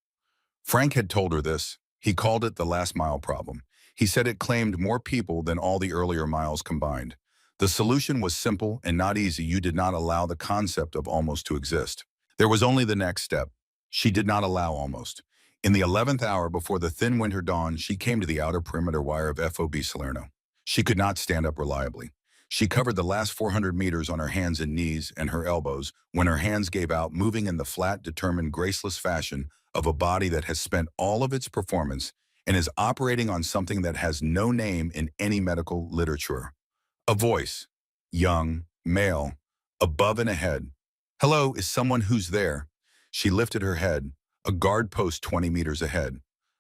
Frank had told her this. He called it the last mile problem. He said it claimed more people than all the earlier miles combined. The solution was simple and not easy. You did not allow the concept of almost to exist. There was only the next step. She did not allow almost. In the 11th hour before the thin winter dawn, she came to the outer perimeter wire of FOB Salerno. She could not stand up reliably. She covered the last 400 meters on her hands and knees and her elbows when her hands gave out, moving in the flat, determined, graceless fashion of a body that has spent all of its performance and is operating on something that has no name in any medical literature. A voice, young, male, above and ahead. Hello, is someone who's there? She lifted her head, a guard post 20 meters ahead.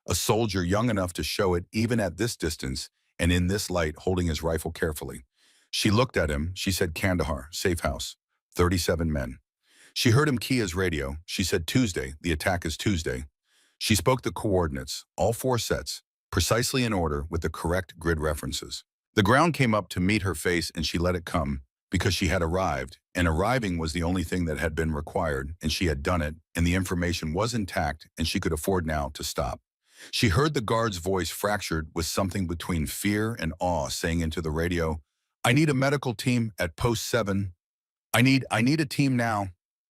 A soldier young enough to show it even at this distance and in this light, holding his rifle carefully. She looked at him. She said, Kandahar, safe house, 37 men. She heard him key his radio. She said, Tuesday, the attack is Tuesday. She spoke the coordinates, all four sets, precisely in order with the correct grid references. The ground came up to meet her face and she let it come because she had arrived, and arriving was the only thing that had been required, and she had done it, and the information was intact, and she could afford now to stop. She heard the guard's voice fractured with something between fear and awe saying into the radio, I need a medical team at post 7. I need a team now.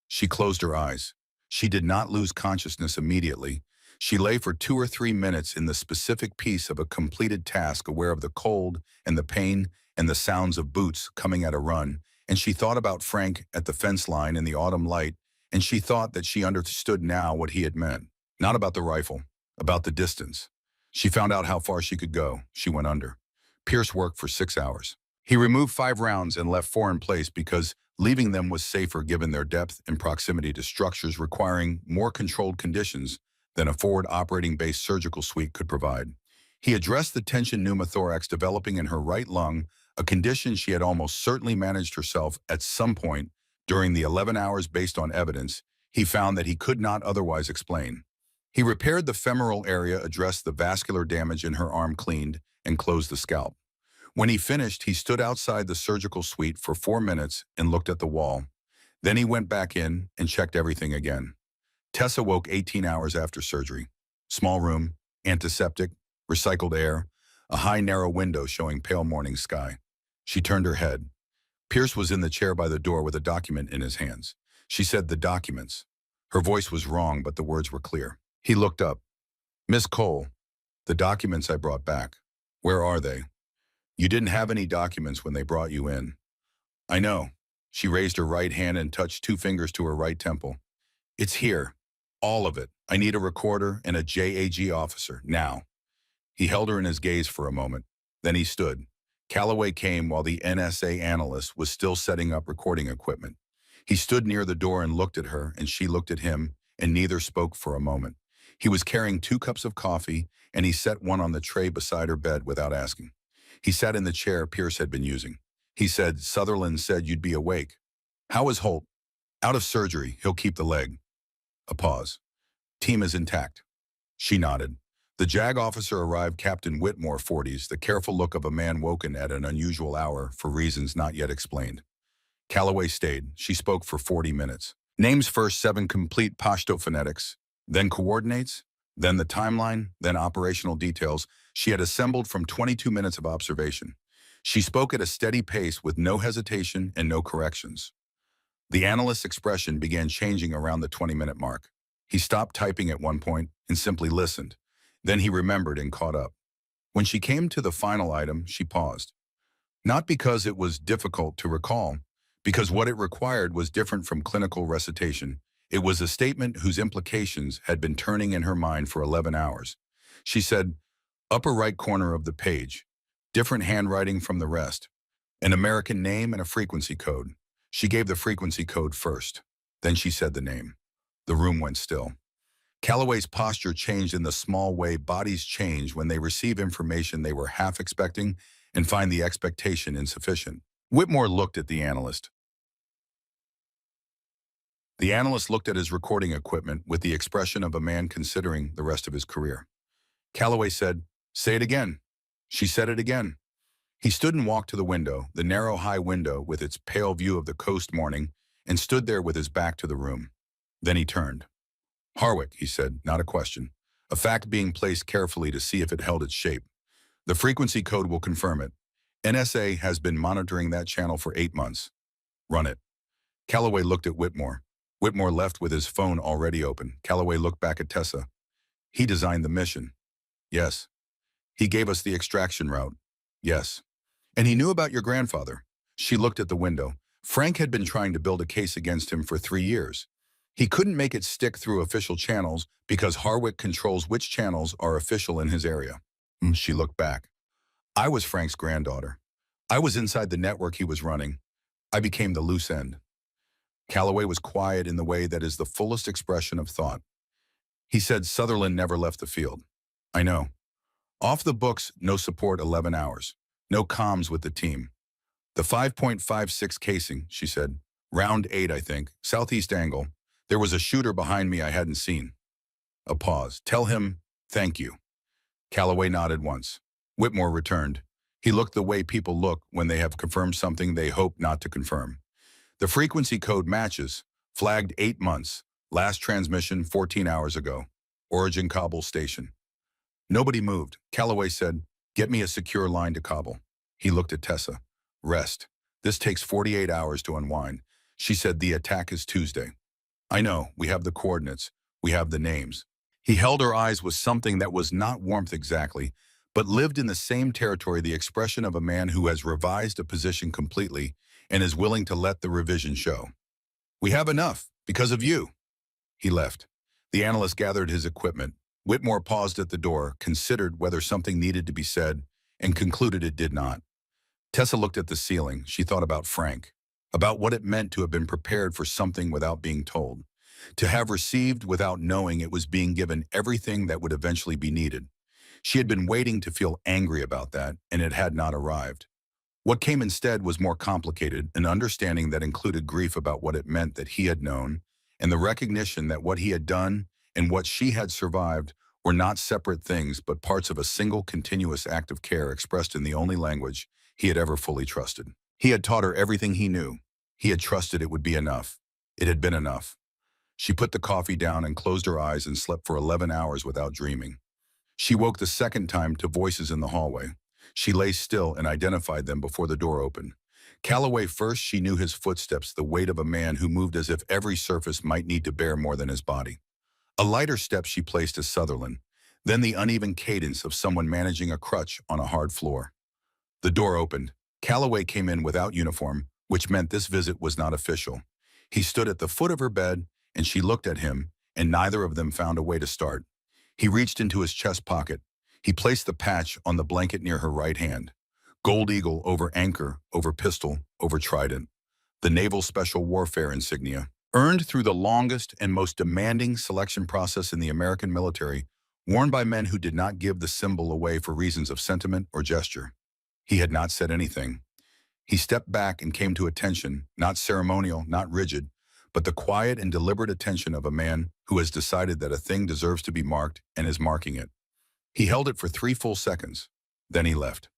She closed her eyes. She did not lose consciousness immediately. She lay for 2 or 3 minutes in the specific piece of a completed task, aware of the cold and the pain and the sounds of boots coming at a run, and she thought about Frank at the fence line in the autumn light, and she thought that she understood now what he had meant. Not about the rifle, about the distance. She found out how far she could go. She went under. Pierce worked for 6 hours. He removed 5 rounds and left 4 in place because leaving them was safer given their depth and proximity to structures requiring more controlled conditions than a forward operating base surgical suite could provide. He addressed the tension pneumothorax developing in her right lung, a condition she had almost certainly managed herself at some point during the 11 hours based on evidence he found that he could not otherwise explain. He repaired the femoral area, addressed the vascular damage in her arm, cleaned, and closed the scalp. When he finished, he stood outside the surgical suite for 4 minutes and looked at the wall. Then he went back in and checked everything again. Tessa woke 18 hours after surgery. Small room, antiseptic, recycled air, a high narrow window showing pale morning sky. She turned her head. Pierce was in the chair by the door with a document in his hands. She said, the documents. Her voice was wrong, but the words were clear. He looked up. Miss Cole, the documents I brought back. Where are they? You didn't have any documents when they brought you in. I know. She raised her right hand and touched 2 fingers to her right temple. It's here. All of it. I need a recorder and a JAG officer, now. He held her in his gaze for a moment. Then he stood. Calloway came while the NSA analyst was still setting up recording equipment. He stood near the door and looked at her, and she looked at him, and neither spoke for a moment. He was carrying 2 cups of coffee, and he set one on the tray beside her bed without asking. He sat in the chair Pierce had been using. He said, Sutherland said you'd be awake. How is Holt? Out of surgery. He'll keep the leg. A pause. Team is intact. She nodded. The JAG officer arrived, Captain Whitmore, 40s, the careful look of a man woken at an unusual hour for reasons not yet explained. Calloway stayed. She spoke for 40 minutes. Names first, 7 complete Pashto phonetics, then coordinates, then the timeline, then operational details she had assembled from 22 minutes of observation. She spoke at a steady pace with no hesitation and no corrections. The analyst's expression began changing around the 20-minute mark. He stopped typing at one point and simply listened. Then he remembered and caught up. When she came to the final item, she paused. Not because it was difficult to recall, because what it required was different from clinical recitation. It was a statement whose implications had been turning in her mind for 11 hours. She said, upper right corner of the page, different handwriting from the rest, an American name and a frequency code. She gave the frequency code first. Then she said the name. The room went still. Calloway's posture changed in the small way bodies change when they receive information they were half expecting and find the expectation insufficient. Whitmore looked at the analyst. The analyst looked at his recording equipment with the expression of a man considering the rest of his career. Calloway said, say it again. She said it again. He stood and walked to the window, the narrow high window with its pale view of the coast morning, and stood there with his back to the room. Then he turned. Harwick, he said, not a question. A fact being placed carefully to see if it held its shape. The frequency code will confirm it. NSA has been monitoring that channel for 8 months. Run it. Calloway looked at Whitmore. Whitmore left with his phone already open. Calloway looked back at Tessa. He designed the mission. Yes. He gave us the extraction route. Yes. And he knew about your grandfather. She looked at the window. Frank had been trying to build a case against him for 3 years. He couldn't make it stick through official channels because Harwick controls which channels are official in his area. She looked back. I was Frank's granddaughter. I was inside the network he was running. I became the loose end. Calloway was quiet in the way that is the fullest expression of thought. He said Sutherland never left the field. I know. Off the books, no support 11 hours. No comms with the team. The 5.56 casing, she said. Round 8, I think. Southeast angle. There was a shooter behind me I hadn't seen. A pause. Tell him, thank you. Calloway nodded once. Whitmore returned. He looked the way people look when they have confirmed something they hope not to confirm. The frequency code matches. Flagged 8 months. Last transmission 14 hours ago. Origin Kabul Station. Nobody moved. Calloway said, get me a secure line to Kabul. He looked at Tessa. Rest. This takes 48 hours to unwind. She said the attack is Tuesday. I know, we have the coordinates. We have the names. He held her eyes with something that was not warmth exactly, but lived in the same territory, the expression of a man who has revised a position completely and is willing to let the revision show. We have enough, because of you. He left. The analyst gathered his equipment. Whitmore paused at the door, considered whether something needed to be said, and concluded it did not. Tessa looked at the ceiling. She thought about Frank, about what it meant to have been prepared for something without being told, to have received without knowing it was being given everything that would eventually be needed. She had been waiting to feel angry about that, and it had not arrived. What came instead was more complicated, an understanding that included grief about what it meant that he had known, and the recognition that what he had done and what she had survived were not separate things but parts of a single continuous act of care expressed in the only language he had ever fully trusted. He had taught her everything he knew. He had trusted it would be enough. It had been enough. She put the coffee down and closed her eyes and slept for 11 hours without dreaming. She woke the second time to voices in the hallway. She lay still and identified them before the door opened. Calloway first, she knew his footsteps, the weight of a man who moved as if every surface might need to bear more than his body. A lighter step she placed as Sutherland, then the uneven cadence of someone managing a crutch on a hard floor. The door opened. Calloway came in without uniform, which meant this visit was not official. He stood at the foot of her bed, and she looked at him, and neither of them found a way to start. He reached into his chest pocket. He placed the patch on the blanket near her right hand. Gold Eagle over anchor, over pistol, over trident. The Naval Special Warfare insignia. Earned through the longest and most demanding selection process in the American military, worn by men who did not give the symbol away for reasons of sentiment or gesture. He had not said anything. He stepped back and came to attention, not ceremonial, not rigid, but the quiet and deliberate attention of a man who has decided that a thing deserves to be marked and is marking it. He held it for 3 full seconds. Then he left.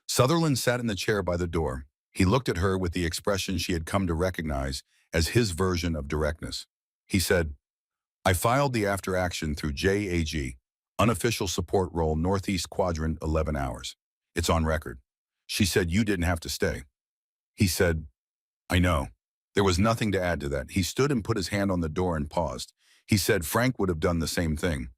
Sutherland sat in the chair by the door. He looked at her with the expression she had come to recognize as his version of directness. He said, I filed the after action through JAG, unofficial support role Northeast Quadrant 11 hours. It's on record. She said you didn't have to stay. He said, I know. There was nothing to add to that. He stood and put his hand on the door and paused. He said Frank would have done the same thing.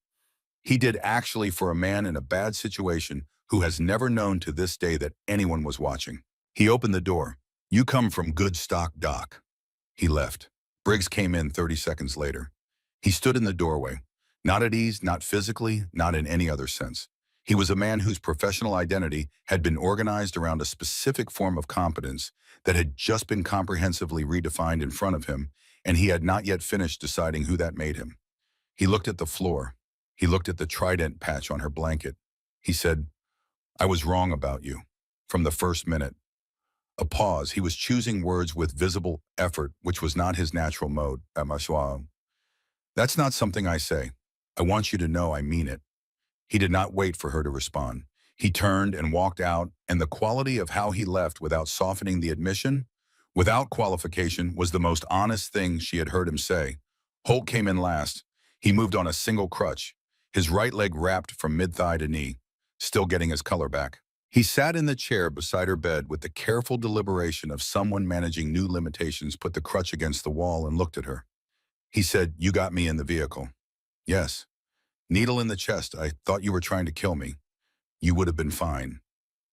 He did actually for a man in a bad situation who has never known to this day that anyone was watching. He opened the door. You come from good stock, Doc. He left. Briggs came in 30 seconds later. He stood in the doorway, not at ease, not physically, not in any other sense. He was a man whose professional identity had been organized around a specific form of competence that had just been comprehensively redefined in front of him, and he had not yet finished deciding who that made him. He looked at the floor. He looked at the trident patch on her blanket. He said, I was wrong about you. From the first minute. A pause. He was choosing words with visible effort, which was not his natural mode. That's not something I say. I want you to know I mean it. He did not wait for her to respond. He turned and walked out, and the quality of how he left without softening the admission, without qualification, was the most honest thing she had heard him say. Holt came in last. He moved on a single crutch, his right leg wrapped from mid-thigh to knee, still getting his color back. He sat in the chair beside her bed with the careful deliberation of someone managing new limitations, put the crutch against the wall and looked at her. He said, You got me in the vehicle. Yes. Needle in the chest. I thought you were trying to kill me. You would have been fine.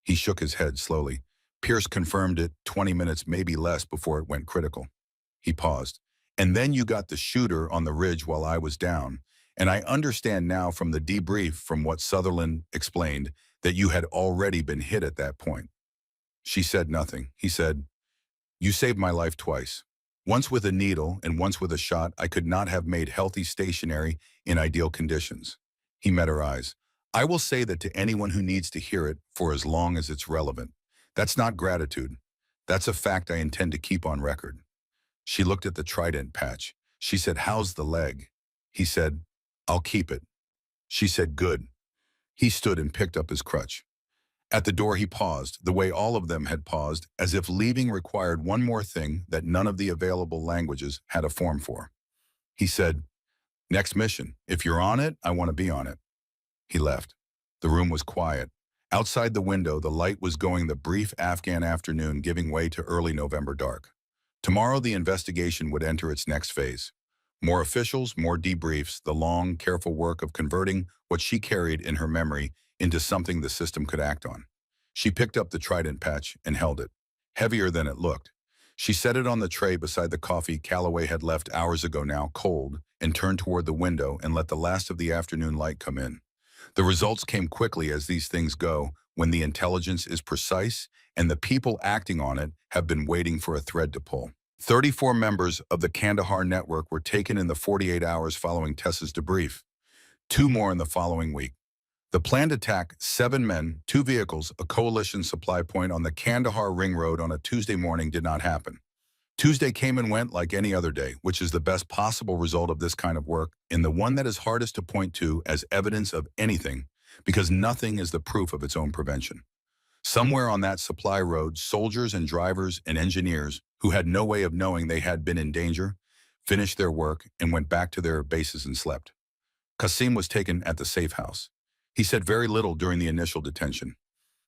He shook his head slowly. Pierce confirmed it 20 minutes, maybe less, before it went critical. He paused. And then you got the shooter on the ridge while I was down. And I understand now from the debrief from what Sutherland explained that you had already been hit at that point. She said nothing. He said, You saved my life twice. Once with a needle and once with a shot I could not have made healthy stationary in ideal conditions. He met her eyes. I will say that to anyone who needs to hear it for as long as it's relevant. That's not gratitude. That's a fact I intend to keep on record. She looked at the trident patch. She said, how's the leg? He said, I'll keep it. She said, good. He stood and picked up his crutch. At the door he paused, the way all of them had paused, as if leaving required one more thing that none of the available languages had a form for. He said, next mission. If you're on it, I want to be on it. He left. The room was quiet. Outside the window, the light was going the brief Afghan afternoon giving way to early November dark. Tomorrow, the investigation would enter its next phase. More officials, more debriefs, the long, careful work of converting what she carried in her memory into something the system could act on. She picked up the trident patch and held it, heavier than it looked. She set it on the tray beside the coffee Calloway had left hours ago now cold, and turned toward the window and let the last of the afternoon light come in. The results came quickly as these things go when the intelligence is precise and the people acting on it have been waiting for a thread to pull. 34 members of the Kandahar network were taken in the 48 hours following Tessa's debrief, 2 more in the following week. The planned attack, 7 men, 2 vehicles, a coalition supply point on the Kandahar Ring Road on a Tuesday morning did not happen. Tuesday came and went like any other day, which is the best possible result of this kind of work and the one that is hardest to point to as evidence of anything, because nothing is the proof of its own prevention. Somewhere on that supply road, soldiers and drivers and engineers who had no way of knowing they had been in danger finished their work and went back to their bases and slept. Qasim was taken at the safe house. He said very little during the initial detention.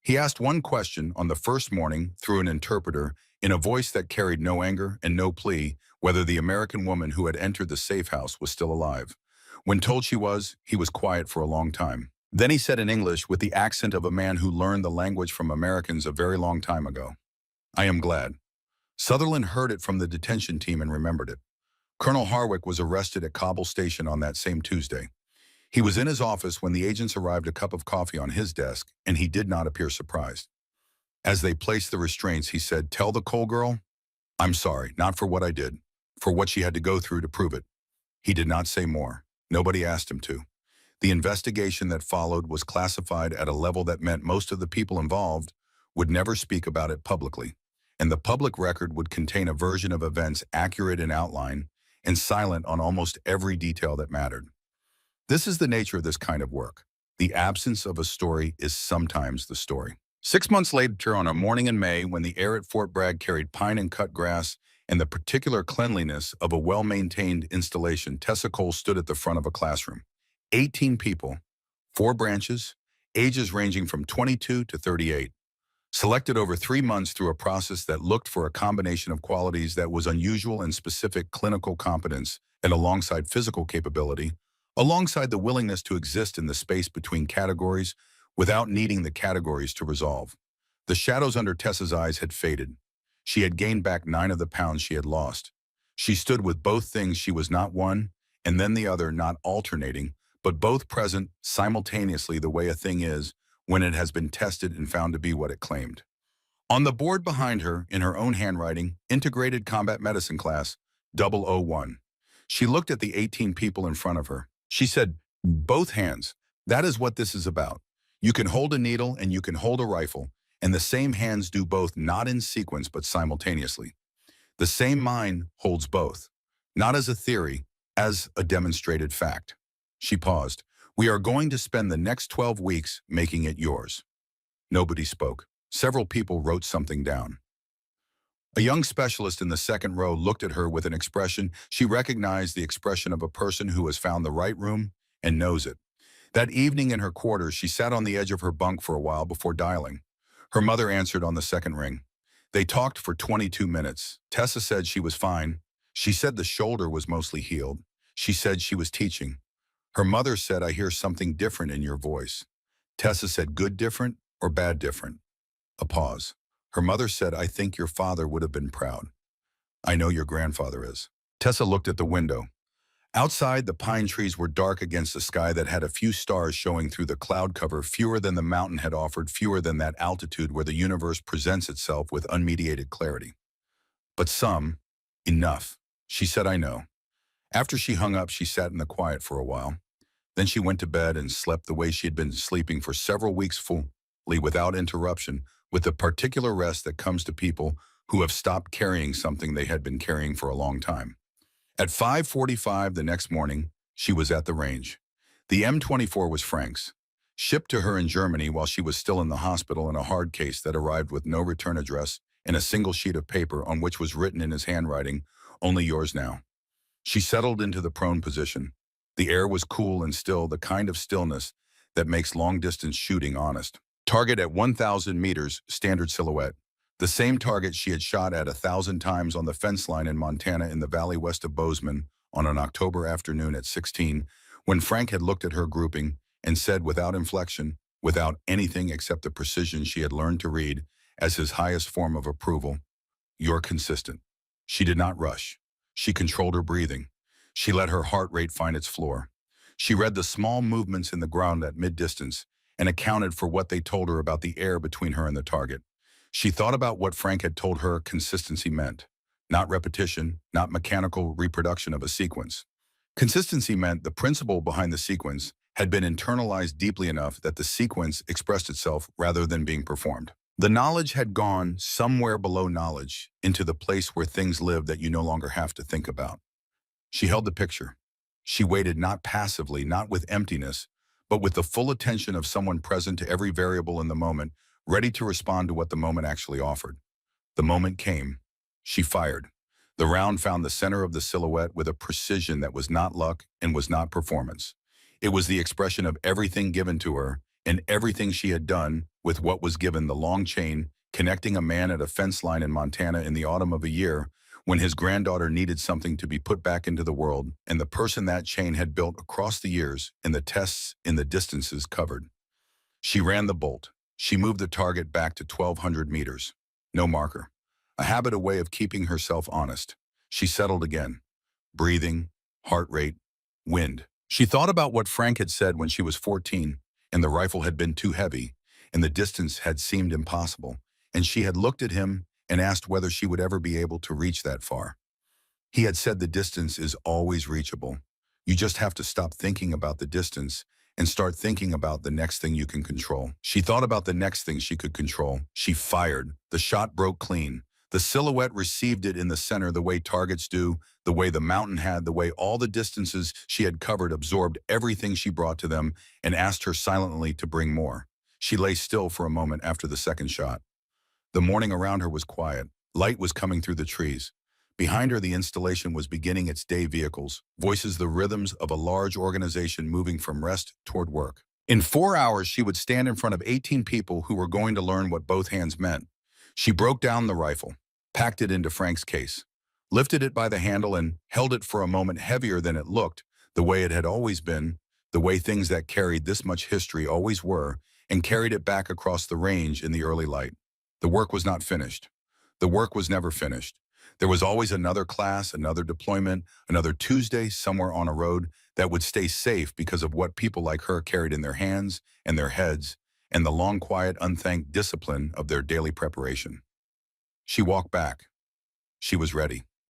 He asked one question on the first morning through an interpreter in a voice that carried no anger and no plea whether the American woman who had entered the safe house was still alive. When told she was, he was quiet for a long time. Then he said in English with the accent of a man who learned the language from Americans a very long time ago, I am glad. Sutherland heard it from the detention team and remembered it. Colonel Harwick was arrested at Kabul Station on that same Tuesday. He was in his office when the agents arrived a cup of coffee on his desk, and he did not appear surprised. As they placed the restraints, he said, tell the Cole girl, I'm sorry, not for what I did, for what she had to go through to prove it. He did not say more. Nobody asked him to. The investigation that followed was classified at a level that meant most of the people involved would never speak about it publicly, and the public record would contain a version of events accurate in outline and silent on almost every detail that mattered. This is the nature of this kind of work. The absence of a story is sometimes the story. 6 months later, on a morning in May, when the air at Fort Bragg carried pine and cut grass and the particular cleanliness of a well-maintained installation, Tessa Cole stood at the front of a classroom. 18 people, 4 branches, ages ranging from 22 to 38, selected over 3 months through a process that looked for a combination of qualities that was unusual and specific clinical competence and alongside physical capability, alongside the willingness to exist in the space between categories without needing the categories to resolve. The shadows under Tessa's eyes had faded. She had gained back 9 of the pounds she had lost. She stood with both things she was not one, and then the other, not alternating, but both present simultaneously the way a thing is when it has been tested and found to be what it claimed. On the board behind her, in her own handwriting, Integrated Combat Medicine Class, 001. She looked at the 18 people in front of her. She said, both hands. That is what this is about. You can hold a needle and you can hold a rifle, and the same hands do both not in sequence but simultaneously. The same mind holds both, not as a theory, as a demonstrated fact. She paused. We are going to spend the next 12 weeks making it yours. Nobody spoke. Several people wrote something down. A young specialist in the second row looked at her with an expression. She recognized the expression of a person who has found the right room and knows it. That evening in her quarters, she sat on the edge of her bunk for a while before dialing. Her mother answered on the second ring. They talked for 22 minutes. Tessa said she was fine. She said the shoulder was mostly healed. She said she was teaching. Her mother said, I hear something different in your voice. Tessa said, good different or bad different? A pause. Her mother said, I think your father would have been proud. I know your grandfather is. Tessa looked at the window. Outside, the pine trees were dark against a sky that had a few stars showing through the cloud cover, fewer than the mountain had offered, fewer than that altitude where the universe presents itself with unmediated clarity. But some, enough. She said, I know. After she hung up, she sat in the quiet for a while. Then she went to bed and slept the way she had been sleeping for several weeks fully without interruption, with the particular rest that comes to people who have stopped carrying something they had been carrying for a long time. At 5:45 the next morning, she was at the range. The M24 was Frank's, shipped to her in Germany while she was still in the hospital in a hard case that arrived with no return address and a single sheet of paper on which was written in his handwriting, "Only yours now." She settled into the prone position. The air was cool and still, the kind of stillness that makes long-distance shooting honest. Target at 1,000 meters, standard silhouette. The same target she had shot at 1,000 times on the fence line in Montana in the valley west of Bozeman on an October afternoon at 16, when Frank had looked at her grouping and said without inflection, without anything except the precision she had learned to read as his highest form of approval, "You're consistent." She did not rush. She controlled her breathing. She let her heart rate find its floor. She read the small movements in the ground at mid-distance and accounted for what they told her about the air between her and the target. She thought about what Frank had told her consistency meant. Not repetition, not mechanical reproduction of a sequence. Consistency meant the principle behind the sequence had been internalized deeply enough that the sequence expressed itself rather than being performed. The knowledge had gone somewhere below knowledge into the place where things live that you no longer have to think about. She held the picture. She waited not passively, not with emptiness, but with the full attention of someone present to every variable in the moment, ready to respond to what the moment actually offered. The moment came. She fired. The round found the center of the silhouette with a precision that was not luck and was not performance. It was the expression of everything given to her and everything she had done with what was given, the long chain connecting a man at a fence line in Montana in the autumn of a year when his granddaughter needed something to be put back into the world, and the person that chain had built across the years and the tests in the distances covered. She ran the bolt. She moved the target back to 1,200 meters. No marker. A habit, a way of keeping herself honest. She settled again. Breathing, heart rate, wind. She thought about what Frank had said when she was 14, and the rifle had been too heavy, and the distance had seemed impossible, and she had looked at him and asked whether she would ever be able to reach that far. He had said the distance is always reachable. You just have to stop thinking about the distance and start thinking about the next thing you can control. She thought about the next thing she could control. She fired. The shot broke clean. The silhouette received it in the center the way targets do, the way the mountain had, the way all the distances she had covered absorbed everything she brought to them and asked her silently to bring more. She lay still for a moment after the second shot. The morning around her was quiet. Light was coming through the trees. Behind her, the installation was beginning its day vehicles, voices the rhythms of a large organization moving from rest toward work. In 4 hours, she would stand in front of 18 people who were going to learn what both hands meant. She broke down the rifle, packed it into Frank's case, lifted it by the handle and held it for a moment heavier than it looked, the way it had always been, the way things that carried this much history always were, and carried it back across the range in the early light. The work was not finished. The work was never finished. There was always another class, another deployment, another Tuesday somewhere on a road that would stay safe because of what people like her carried in their hands and their heads and the long, quiet, unthanked discipline of their daily preparation. She walked back. She was ready.